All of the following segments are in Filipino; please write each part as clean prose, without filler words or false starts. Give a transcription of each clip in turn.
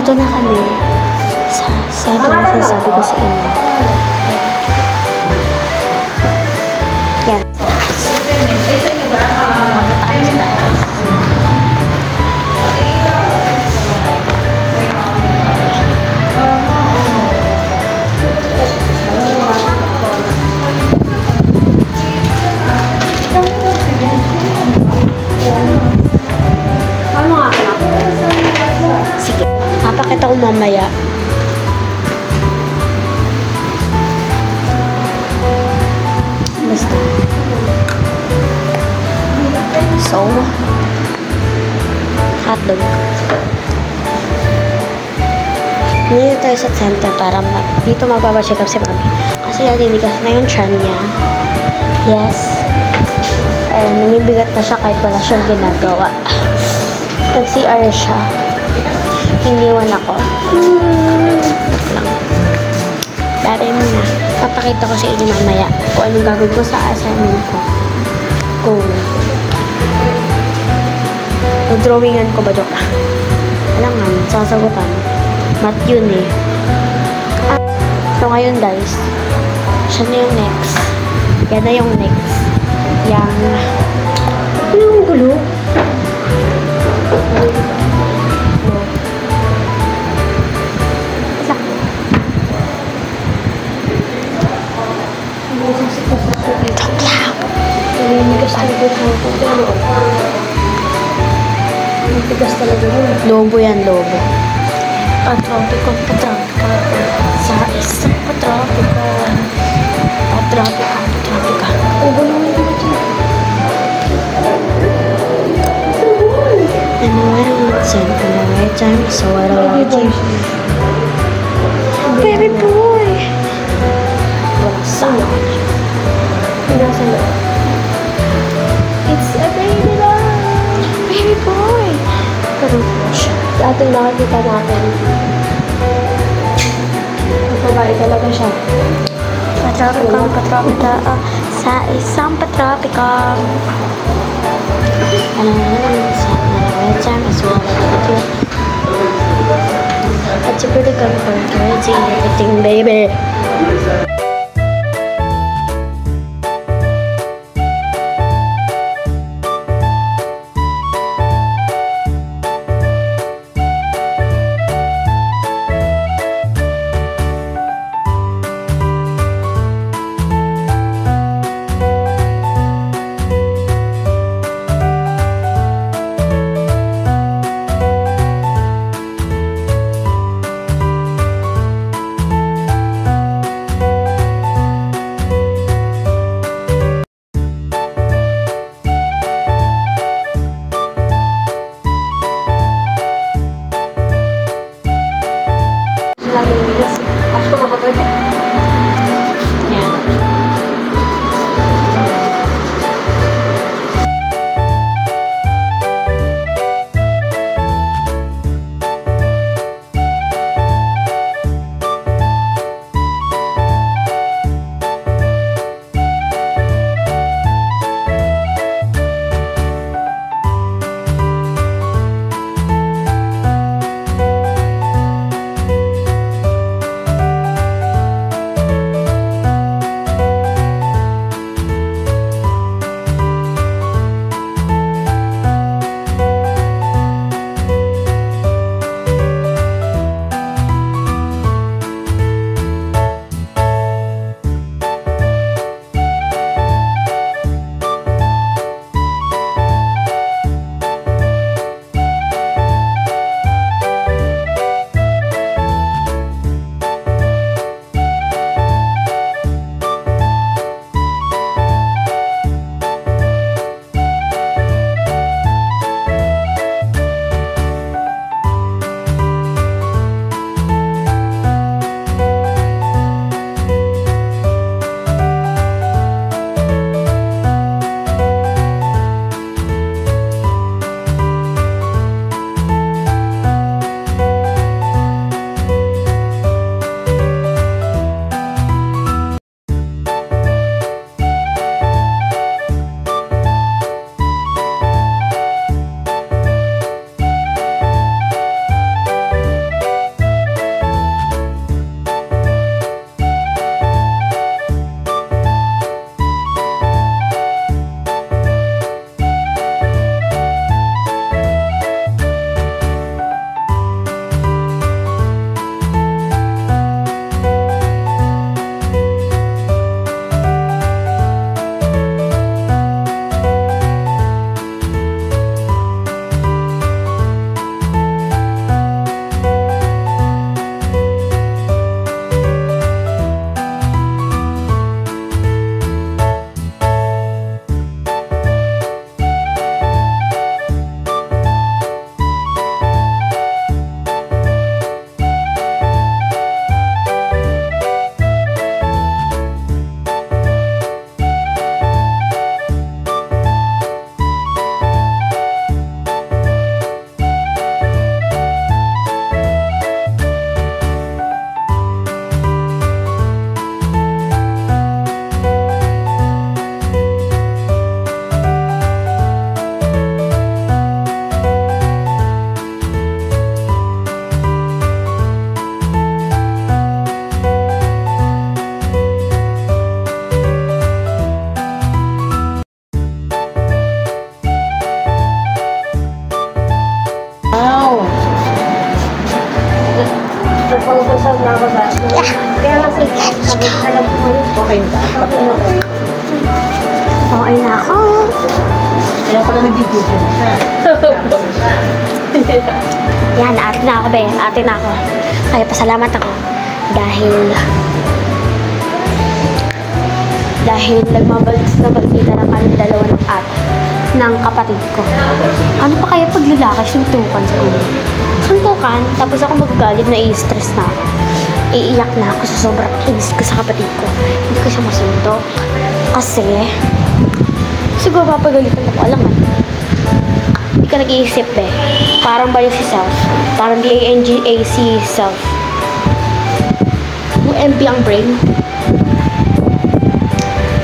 Nandito na kami sa 7 na sabi ko sa inyo. Yan. Sige, papakita ko mamaya. Basta. So, hotdog. Nandito tayo sa center para dito magpapacheck up si mami. Kasi naliligas na yung chan niya. Yes. And namibigat na siya kahit wala siyang ginagawa. Nag-CR siya. Iniwan ako. Lang. Dari mo na. Papakita ko sa inyo mamaya kung anong gagawin ko sa assignment ko. Kung drawingan ko ba joke na? Alam nga, sasagutan. Mat yun eh. So ngayon guys, siya na yung next. Yan na yung next. Yang ano yung gulo? Matigas talaga yun. Lobo yan, lobo. Patropiko. Sa isang patropiko. Patropika. Ubo naman yung dito. And when I would send in the right time, so I don't want you. Baby boy! Wala sana. Nasa na. It's a baby boy! Baby boy! Pero siya. Ating nakakita natin. Babae talaga siya. Patropika. Sa isang patropika. And when I would send in the right time, so I don't want you. At si pretty comfort, ready everything, baby. Pag-usap na ako sa... Kaya nga sabi, alam ko ngayon. Okay na. Okay na ako. Kaya pala nag-video. Yan, ate na ako, be. Ate na ako. Kaya pasalamat ako. Dahil nagmabalik na balita na kami dalawa ng ate ng kapatid ko. Ano pa kaya pag lalaki suntukan sa ulo? Suntukan, tapos ako magagalit na i-stress na ako. Iiyak na ako sa sobrang inis ko sa kapatid ko. Hindi ko siya masuntok. Kasi, siguro papagalitan ako, alam mo. Hindi ka nag-iisip eh. Parang ba yung si self? Parang D-A-N-G-A-C self. Yung MB ang brain.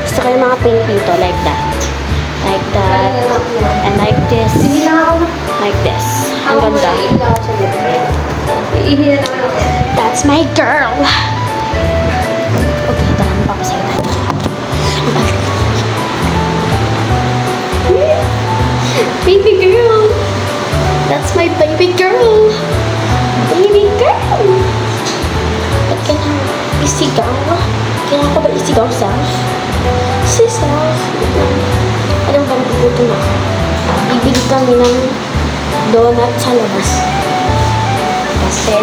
Gusto ko yung mga pink dito, like that. Like that. And like this. Like this. Ang ganda. That's my girl. Okay, ito lang. Papasaya tayo. Baby girl. That's my baby girl. Baby girl. Ba't ka na isigaw? Kailangan ka ba isigaw, self? Si self. Alam ba, nagugutom ako. Bibili kami ng donut sa labas. Kasi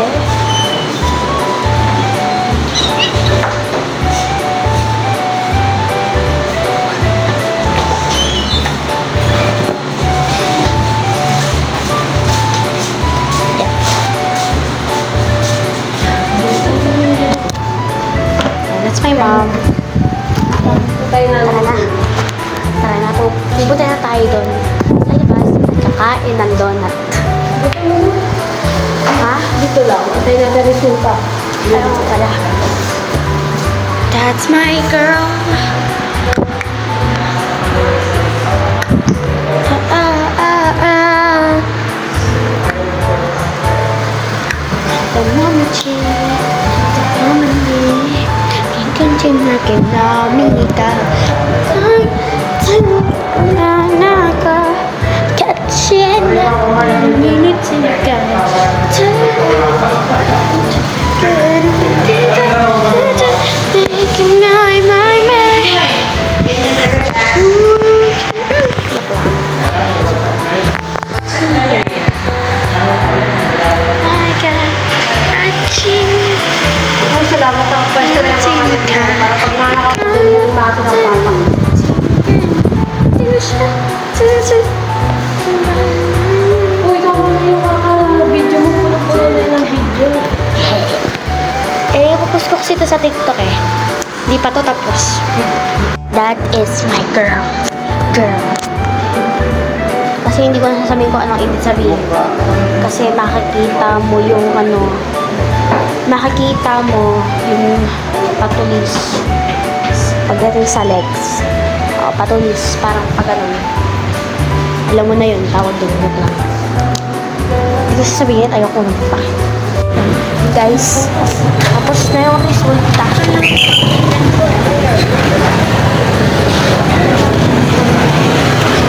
that's my mom. Tara na. Tara na. Pupunta na tayo doon. Sa labas, kakain ng donut. Ha? Dito lang. Atay na resulta. Ano pala? That's my girl. The moment she, the moment me, can't continue to love me. Salamat ang pwesto na para pag nakakapagdali ng baso ng patang. Uy, ikaw mo yung kaka-video mo. Puno-puno na ng video. Eh, ipopost ko kasi ito sa TikTok eh. Di pa to tapos. That is my girl. Girl. Kasi hindi ko nasasabihin ko anong ibig sabihin. Kasi makikita mo yung makikita mo yung patulis pagdating sa legs. O, patulis, parang pag ganun. Alam mo na yun, tawag doon lang. Hindi ko sasabihin, ayoko magpapakit. Guys, tapos na yung resulta.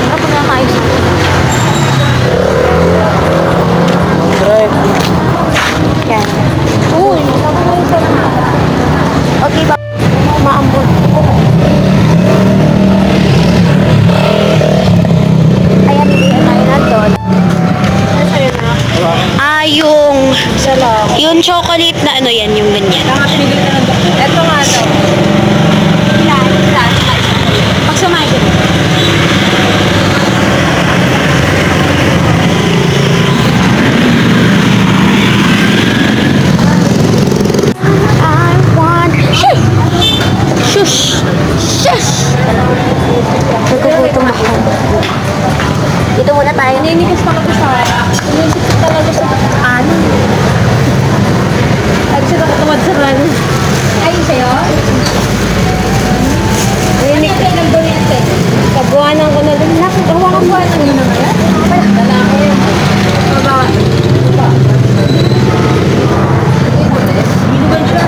Ano na tayo sa yan. Uy, okay ba? Maambot. Ayan, bibigyan tayo na doon. Yung chocolate na ano yan, yung ganyan. Ito nga daw. Ilan? Pag sumayin. Nagugutom ako. Dito muna tayo. Ninigas pa ako sa inisip ko talaga sa ano. Ay, gusto ko tumad sa run. Ay, sa'yo? Ninigas kayo ng donate. Pagbuhanan ko na din. Nakagawa ka buhanan nyo naman yan? Dala ko yun. Pagawa. Binugan siya.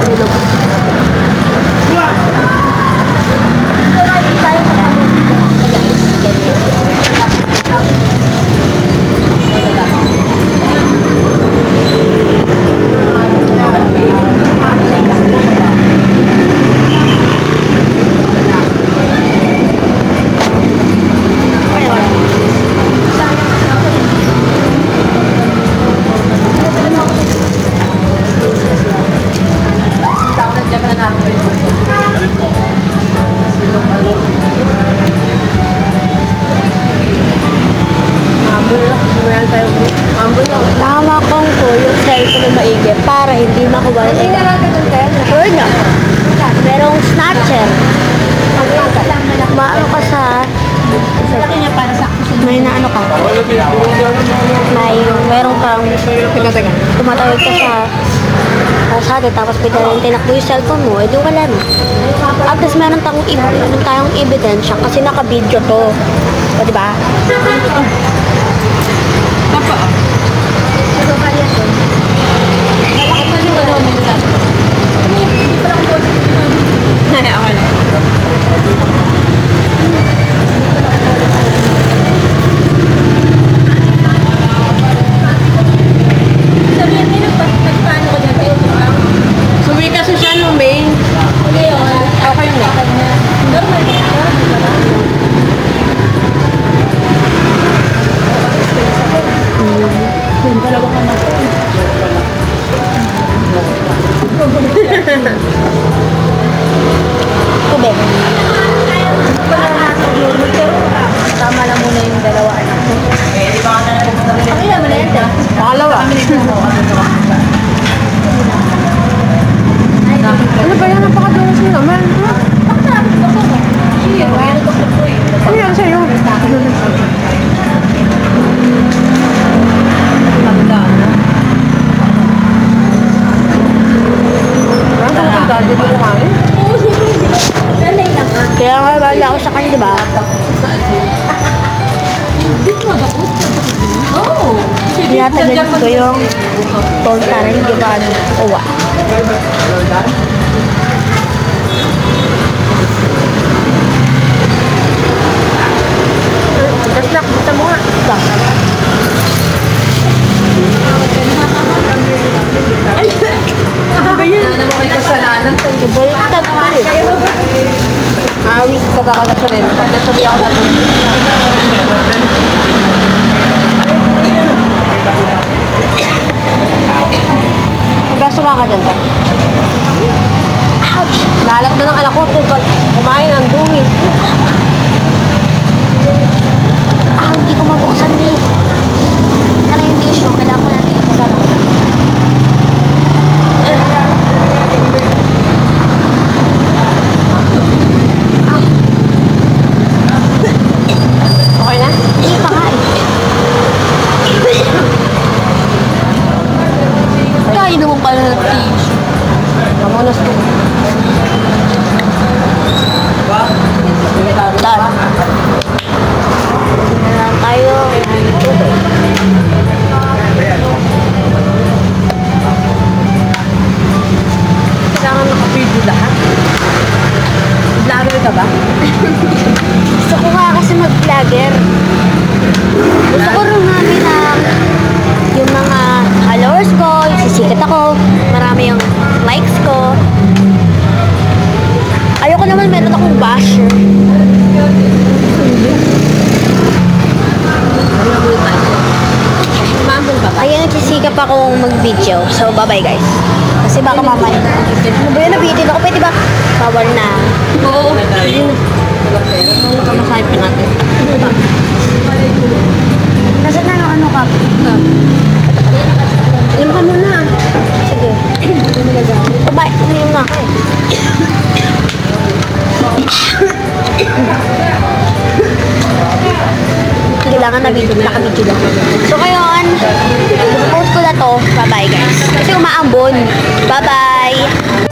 Saan tayo? Ambo na. Nakamakong ko yung cellphone na maigi para hindi makuha Ay, yung nalaga doon tayo. sure na. Merong snatcher. Maano ka sa... Laki niya para sa May na ano ka? Merong kang... Teka. Tumatawid ka sa atin, tapos bigla rin tinakbo yung cellphone mo, edi wala na. At least meron tayong ebidensya kasi naka-video to. O, diba? Papa. Ito kaya to. Bakit pa yung ano mo nila? Hindi pa lang po. Ay, okay lang. Sabihin nila, paano ko dyan kayo? Suwi kasi siya no, May. Hindi yun. Okay na. Normal na. Yung dalawa ka na. Tubig. Tama lang muna yung dalawa anak mo. Ano naman na yan? Pangalawa. Ano ba yan? Napakadulas mo naman. Ano yan sa'yo? Kaya nga wala ako sa kanya, diba? Tinatagal ko yung phone para hindi ba ano, uwa. Just lock, basta mo nga. Ano ba yun? Ano may kasalanan? Baliktad pa eh. Awis, kagakalat siya rin. Nasabi ako na Magkasuma ka dyan, Ouch! Lalat na ng anak ko tungkol kumain ng dumi. hindi ko mabuksan eh. Ano yung tissue? Kailangan ko natin ipagano. Okay na? Hindi pa nga eh. Kaya naman pala ng tissue. Mamunas ko. Done. Tingnan lang tayo. Tubig. Kailangan nakapidyo lahat. Vlogger ka ba? Gusto ko nga kasi mag-vlogger. Gusto ko rin namin na yung mga followers ko, sisikat ako, marami yung likes ko. Ayoko naman meron akong basher. Mambol ka ba? Kaya nagsisikap akong mag-video. So, bye-bye guys. Kasi baka mamaya. Ano ba yun? Nabitin ako. Pwede ba? Bawal na. Oo. Ayun. Kamasahin pa natin. Nasaan na yung ano ka? Inom ka muna. Sige. Kumain. Ano na ako eh. Kailangan na video, naka-video lang. So ngayon, post ko na to. Bye-bye guys. Kasi umaambon. Bye-bye!